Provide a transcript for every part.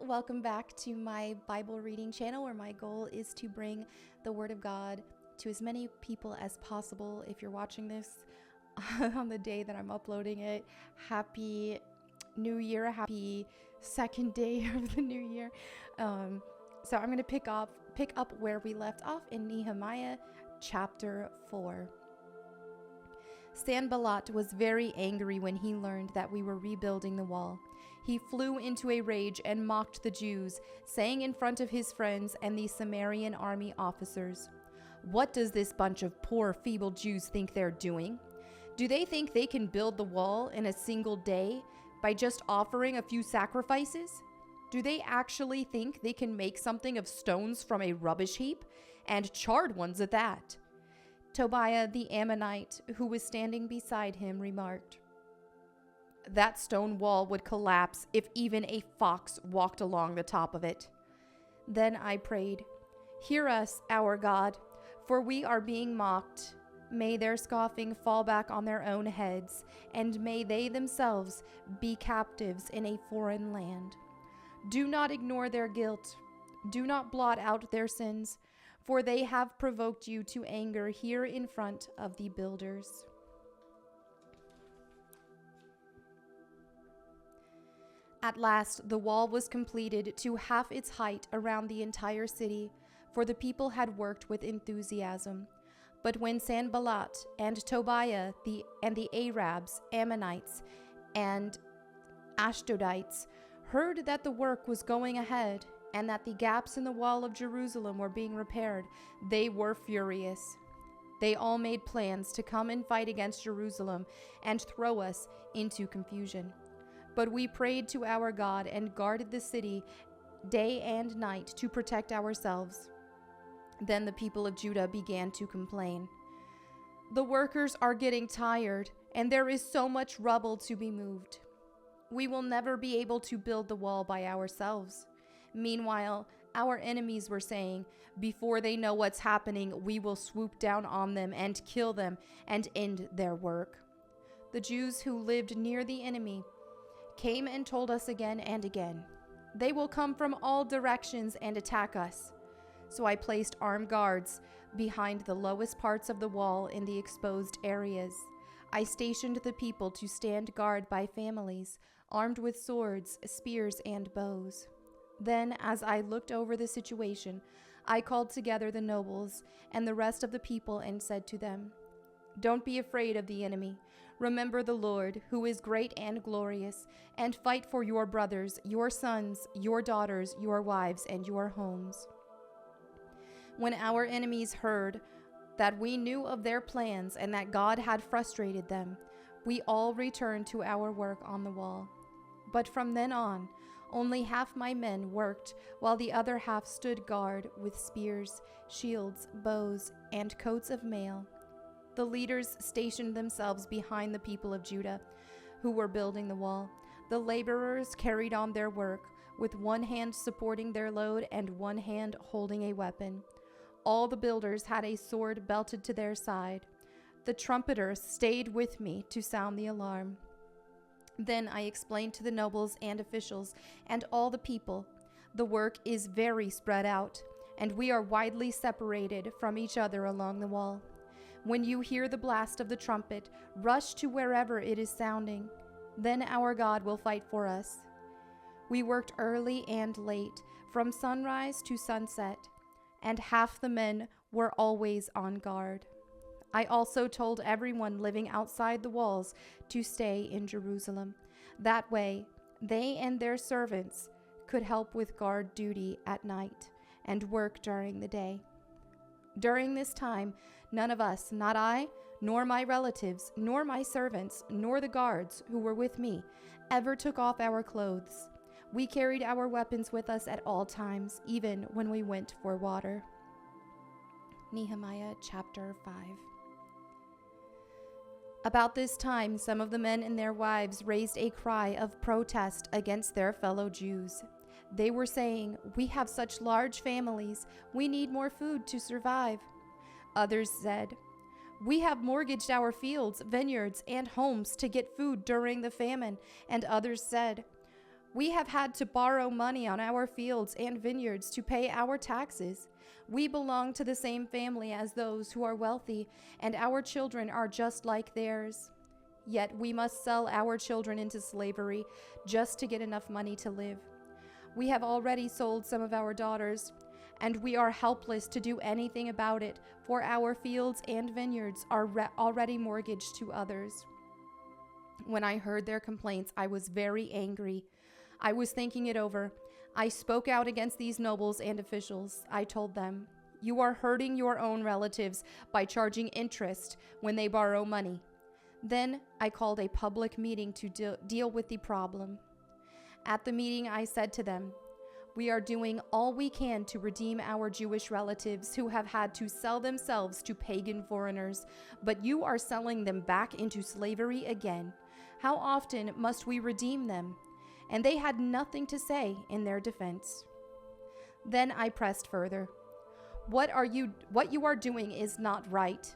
Welcome back to my Bible reading channel where my goal is to bring the Word of God to as many people as possible. If you're watching this on the day that I'm uploading it, Happy New Year, happy second day of the new year. So I'm going to pick up where we left off in Nehemiah chapter 4. Sanballat was very angry when he learned that we were rebuilding the wall. He flew into a rage and mocked the Jews, saying in front of his friends and the Samaritan army officers, "What does this bunch of poor, feeble Jews think they're doing? Do they think they can build the wall in a single day by just offering a few sacrifices? Do they actually think they can make something of stones from a rubbish heap, and charred ones at that?" Tobiah the Ammonite, who was standing beside him, remarked, "That stone wall would collapse if even a fox walked along the top of it." Then I prayed, "Hear us, our God, for we are being mocked. May their scoffing fall back on their own heads, and may they themselves be captives in a foreign land. Do not ignore their guilt. Do not blot out their sins, for they have provoked you to anger here in front of the builders." At last, the wall was completed to half its height around the entire city, for the people had worked with enthusiasm. But when Sanballat and Tobiah and the Arabs, Ammonites, and Ashdodites heard that the work was going ahead and that the gaps in the wall of Jerusalem were being repaired, they were furious. They all made plans to come and fight against Jerusalem and throw us into confusion. But we prayed to our God and guarded the city day and night to protect ourselves. Then the people of Judah began to complain. "The workers are getting tired, and there is so much rubble to be moved. We will never be able to build the wall by ourselves." Meanwhile, our enemies were saying, "Before they know what's happening, we will swoop down on them and kill them and end their work." The Jews who lived near the enemy came and told us again and again, "They will come from all directions and attack us." So I placed armed guards behind the lowest parts of the wall in the exposed areas. I stationed the people to stand guard by families, armed with swords, spears, and bows. Then, as I looked over the situation, I called together the nobles and the rest of the people and said to them, "Don't be afraid of the enemy. Remember the Lord, who is great and glorious, and fight for your brothers, your sons, your daughters, your wives, and your homes." When our enemies heard that we knew of their plans and that God had frustrated them, we all returned to our work on the wall. But from then on, only half my men worked, while the other half stood guard with spears, shields, bows, and coats of mail. The leaders stationed themselves behind the people of Judah, who were building the wall. The laborers carried on their work, with one hand supporting their load and one hand holding a weapon. All the builders had a sword belted to their side. The trumpeters stayed with me to sound the alarm. Then I explained to the nobles and officials and all the people, "The work is very spread out, and we are widely separated from each other along the wall. When you hear the blast of the trumpet, rush to wherever it is sounding. Then our God will fight for us." We worked early and late, from sunrise to sunset, and half the men were always on guard. I also told everyone living outside the walls to stay in Jerusalem. That way, they and their servants could help with guard duty at night and work during the day. During this time, none of us, not I, nor my relatives, nor my servants, nor the guards who were with me, ever took off our clothes. We carried our weapons with us at all times, even when we went for water. Nehemiah chapter 5. About this time, some of the men and their wives raised a cry of protest against their fellow Jews. They were saying, "We have such large families, we need more food to survive." Others said, "We have mortgaged our fields, vineyards, and homes to get food during the famine." And others said, We have had to borrow money on our fields and vineyards to pay our taxes. We belong to the same family as those who are wealthy, and our children are just like theirs. Yet we must sell our children into slavery just to get enough money to live. We have already sold some of our daughters, and we are helpless to do anything about it, for our fields and vineyards are already mortgaged to others." When I heard their complaints, I was very angry. I was thinking it over. I spoke out against these nobles and officials. I told them, "You are hurting your own relatives by charging interest when they borrow money." Then I called a public meeting to deal with the problem. At the meeting, I said to them, "We are doing all we can to redeem our Jewish relatives who have had to sell themselves to pagan foreigners, but you are selling them back into slavery again. How often must we redeem them?" And they had nothing to say in their defense. Then I pressed further. What you are doing is not right.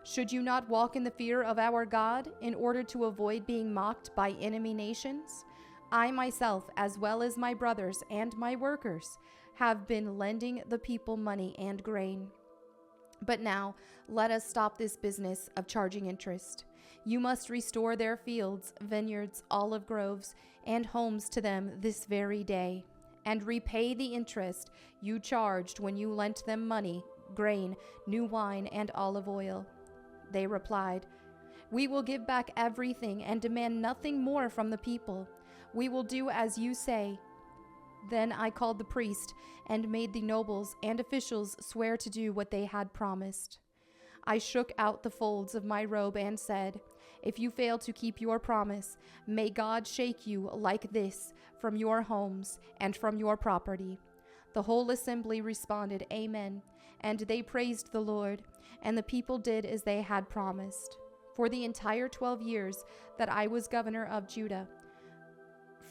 Should you not walk in the fear of our God in order to avoid being mocked by enemy nations? I myself, as well as my brothers and my workers, have been lending the people money and grain. But now let us stop this business of charging interest. You must restore their fields, vineyards, olive groves, and homes to them this very day, and repay the interest you charged when you lent them money, grain, new wine, and olive oil." They replied, "We will give back everything and demand nothing more from the people. We will do as you say." Then I called the priest and made the nobles and officials swear to do what they had promised. I shook out the folds of my robe and said, "If you fail to keep your promise, may God shake you like this from your homes and from your property." The whole assembly responded, "Amen," and they praised the Lord, and the people did as they had promised. For the entire 12 years that I was governor of Judah,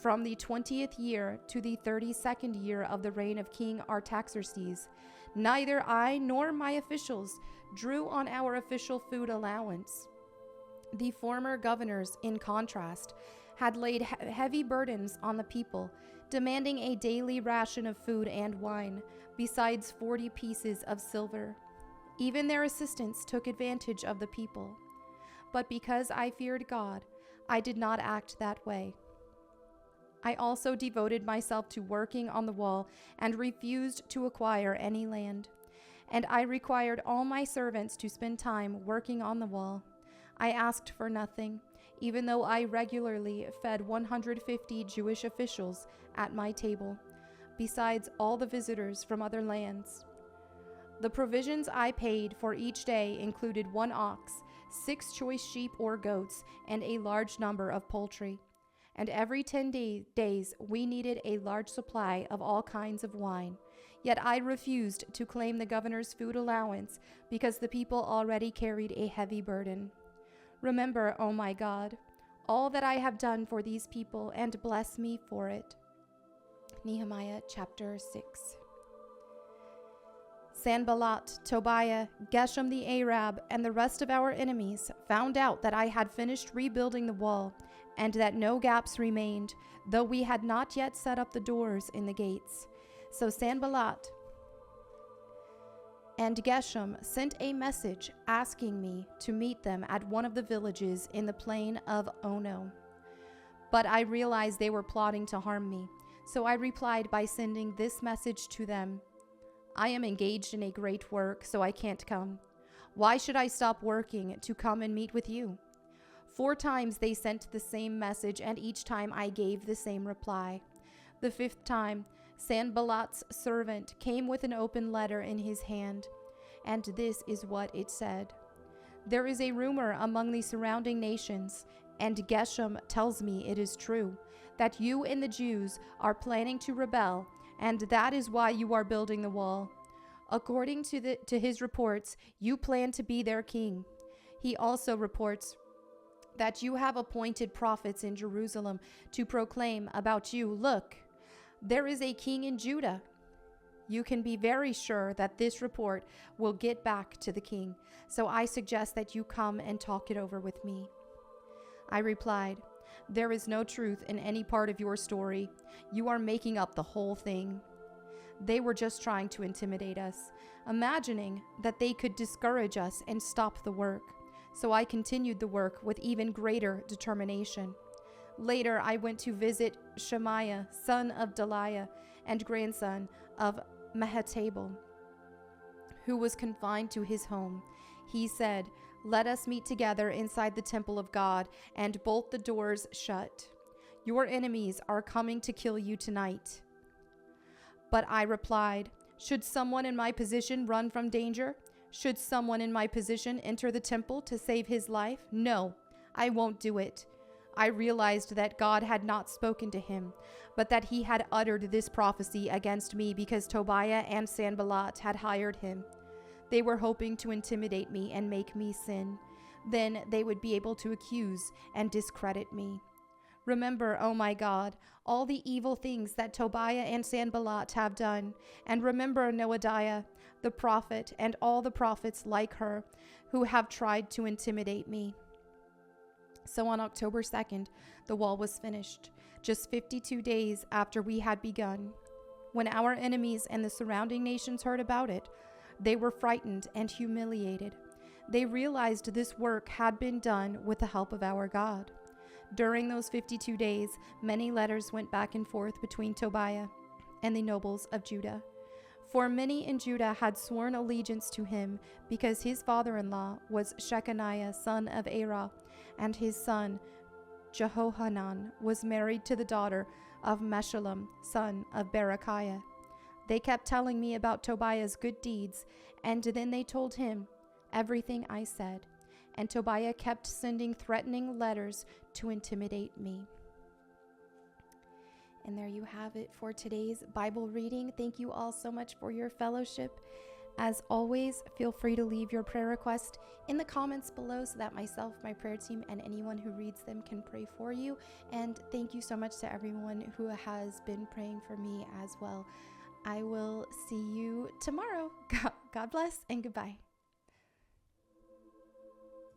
from the 20th year to the 32nd year of the reign of King Artaxerxes, neither I nor my officials drew on our official food allowance. The former governors, in contrast, had laid heavy burdens on the people, demanding a daily ration of food and wine, besides 40 pieces of silver. Even their assistants took advantage of the people. But because I feared God, I did not act that way. I also devoted myself to working on the wall and refused to acquire any land. And I required all my servants to spend time working on the wall. I asked for nothing, even though I regularly fed 150 Jewish officials at my table, besides all the visitors from other lands. The provisions I paid for each day included 1 ox, 6 choice sheep or goats, and a large number of poultry. And every 10 days we needed a large supply of all kinds of wine. Yet I refused to claim the governor's food allowance because the people already carried a heavy burden. Remember, O my God, all that I have done for these people, and bless me for it. Nehemiah chapter 6. Sanballat, Tobiah, Geshem the Arab, and the rest of our enemies found out that I had finished rebuilding the wall, and that no gaps remained, though we had not yet set up the doors in the gates. So Sanballat and Geshem sent a message asking me to meet them at one of the villages in the plain of Ono. But I realized they were plotting to harm me, so I replied by sending this message to them: "I am engaged in a great work, so I can't come. Why should I stop working to come and meet with you?" 4 times they sent the same message, and each time I gave the same reply. The 5th time, Sanballat's servant came with an open letter in his hand, and this is what it said: "There is a rumor among the surrounding nations, and Geshem tells me it is true, that you and the Jews are planning to rebel, and that is why you are building the wall. According to his reports, you plan to be their king. He also reports that you have appointed prophets in Jerusalem to proclaim about you, 'Look, there is a king in Judah.' You can be very sure that this report will get back to the king, so I suggest that you come and talk it over with me." I replied, There is no truth in any part of your story. You are making up the whole thing. They were just trying to intimidate us, imagining that they could discourage us and stop the work. So I continued the work with even greater determination. Later, I went to visit Shemaiah, son of Deliah, and grandson of Mehetabel, who was confined to his home. He said, "Let us meet together inside the temple of God and bolt the doors shut. Your enemies are coming to kill you tonight." But I replied, "Should someone in my position run from danger? Should someone in my position enter the temple to save his life? No, I won't do it." I realized that God had not spoken to him, but that he had uttered this prophecy against me because Tobiah and Sanballat had hired him. They were hoping to intimidate me and make me sin. Then they would be able to accuse and discredit me. Remember, oh my God, all the evil things that Tobiah and Sanballat have done, and remember Noadiah, the prophet, and all the prophets like her who have tried to intimidate me. So on October 2nd, the wall was finished, just 52 days after we had begun. When our enemies and the surrounding nations heard about it, they were frightened and humiliated. They realized this work had been done with the help of our God. During those 52 days, many letters went back and forth between Tobiah and the nobles of Judah. For many in Judah had sworn allegiance to him because his father-in-law was Shechaniah, son of Arah, and his son Jehohanan was married to the daughter of Meshullam, son of Berechiah. They kept telling me about Tobiah's good deeds, and then they told him everything I said. And Tobiah kept sending threatening letters to intimidate me. And there you have it for today's Bible reading. Thank you all so much for your fellowship. As always, feel free to leave your prayer request in the comments below so that myself, my prayer team, and anyone who reads them can pray for you. And thank you so much to everyone who has been praying for me as well. I will see you tomorrow. God bless and goodbye.